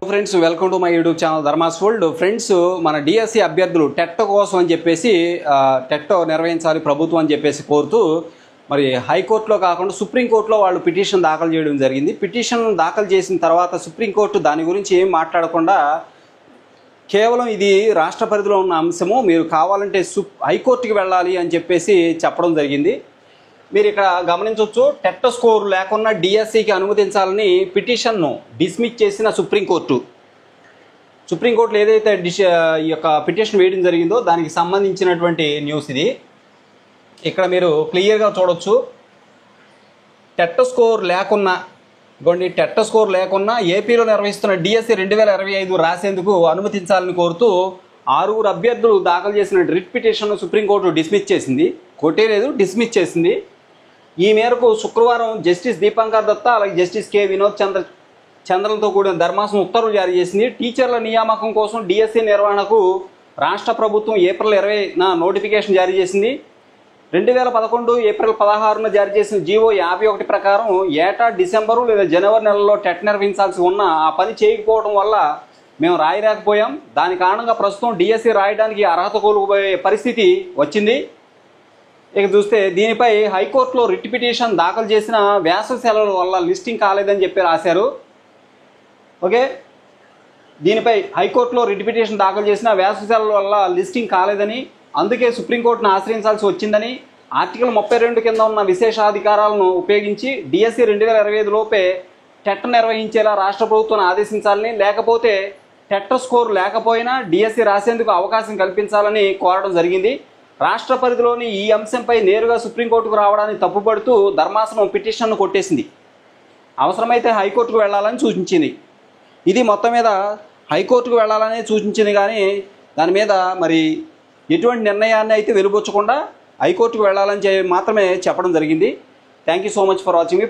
Friends, welcome to my YouTube channel Dharma's world. Friends, మన DSC అభ్యర్థులు TET కోసం అని చెప్పేసి టెట్ నిర్వహించాలి ప్రభుత్వం అని చెప్పేసి కోరుతూ మరి హైకోర్టులో కాకుండా సుప్రీంకోర్టులో వాళ్ళు పిటిషన్ దాఖలు చేయడం జరిగింది. పిటిషన్ దాఖలు చేసిన తర్వాత సుప్రీంకోర్టు దాని గురించి ఏం మాట్లాడకుండా కేవలం ఇది రాష్ట్ర పరిధిలో ఉన్న అంశము, మీరు కావాలంటే హైకోర్టుకి వెళ్ళాలి అని చెప్పేసి చెప్పడం జరిగింది. మీరు ఇక్కడ గమనించవచ్చు, టెట్ స్కోర్ లేకుండా డిఎస్సికి అనుమతించాలని పిటిషన్ను డిస్మిస్ చేసిన సుప్రీంకోర్టులో ఏదైతే ఈ యొక్క పిటిషన్ వేయడం జరిగిందో దానికి సంబంధించినటువంటి న్యూస్ ఇది. ఇక్కడ మీరు క్లియర్గా చూడవచ్చు, టెట్ స్కోర్ లేకున్నా ఏపీలో నిర్వహిస్తున్న డిఎస్సి 2025 రాసేందుకు అనుమతించాలని కోరుతూ 6 అభ్యర్థులు దాఖలు చేసిన రిట్ పిటిషన్ను సుప్రీంకోర్టు డిస్మిస్ చేసింది. కొట్టేలేదు, డిస్మిస్ చేసింది. ఈ మేరకు శుక్రవారం జస్టిస్ దీపాంకర్ దత్తా అలాగే జస్టిస్ కె వినోద్ చంద్రలతో కూడిన ధర్మాసనం ఉత్తర్వులు జారీ చేసింది. టీచర్ల నియామకం కోసం డిఎస్సి నిర్వహణకు రాష్ట్ర ప్రభుత్వం ఏప్రిల్ 20న నోటిఫికేషన్ జారీ చేసింది. 2011 ఏప్రిల్ 16న జారీ చేసిన జీవో 51 ప్రకారం ఏటా డిసెంబరు లేదా జనవరి నెలలో టెట్ నిర్వహించాల్సి ఉన్న ఆ పని చేయకపోవడం వల్ల మేము రాయలేకపోయాం. దాని కారణంగా ప్రస్తుతం డిఎస్సి రాయడానికి అర్హత కోల్పోయే పరిస్థితి వచ్చింది. ఇక చూస్తే దీనిపై హైకోర్టులో రిట్ పిటిషన్ దాఖలు చేసిన వేసవి సెలవుల వల్ల లిస్టింగ్ కాలేదని చెప్పి రాశారు. ఓకే, దీనిపై హైకోర్టులో రిట్ పిటిషన్ దాఖలు చేసిన వేసవి సెలవుల వల్ల లిస్టింగ్ కాలేదని, అందుకే సుప్రీంకోర్టును ఆశ్రయించాల్సి వచ్చిందని, ఆర్టికల్ 32 కింద ఉన్న విశేషాధికారాలను ఉపయోగించి డిఎస్సి 2025 లోపే టెట్ నిర్వహించేలా రాష్ట్ర ప్రభుత్వాన్ని ఆదేశించాలని, లేకపోతే టెట్ స్కోర్ లేకపోయినా డిఎస్సి రాసేందుకు అవకాశం కల్పించాలని కోరడం జరిగింది. రాష్ట్ర పరిధిలోని ఈ అంశంపై నేరుగా సుప్రీంకోర్టుకు రావడాన్ని తప్పుపడుతూ ధర్మాసనం పిటిషన్ను కొట్టేసింది. అవసరమైతే హైకోర్టుకు వెళ్లాలని సూచించింది. ఇది మొత్తం మీద హైకోర్టుకు వెళ్లాలని సూచించింది, కానీ దాని మీద మరి ఎటువంటి నిర్ణయాన్ని అయితే వెలుబుచ్చకుండా హైకోర్టుకు వెళ్ళాలని మాత్రమే చెప్పడం జరిగింది. Thank you so much for watching me.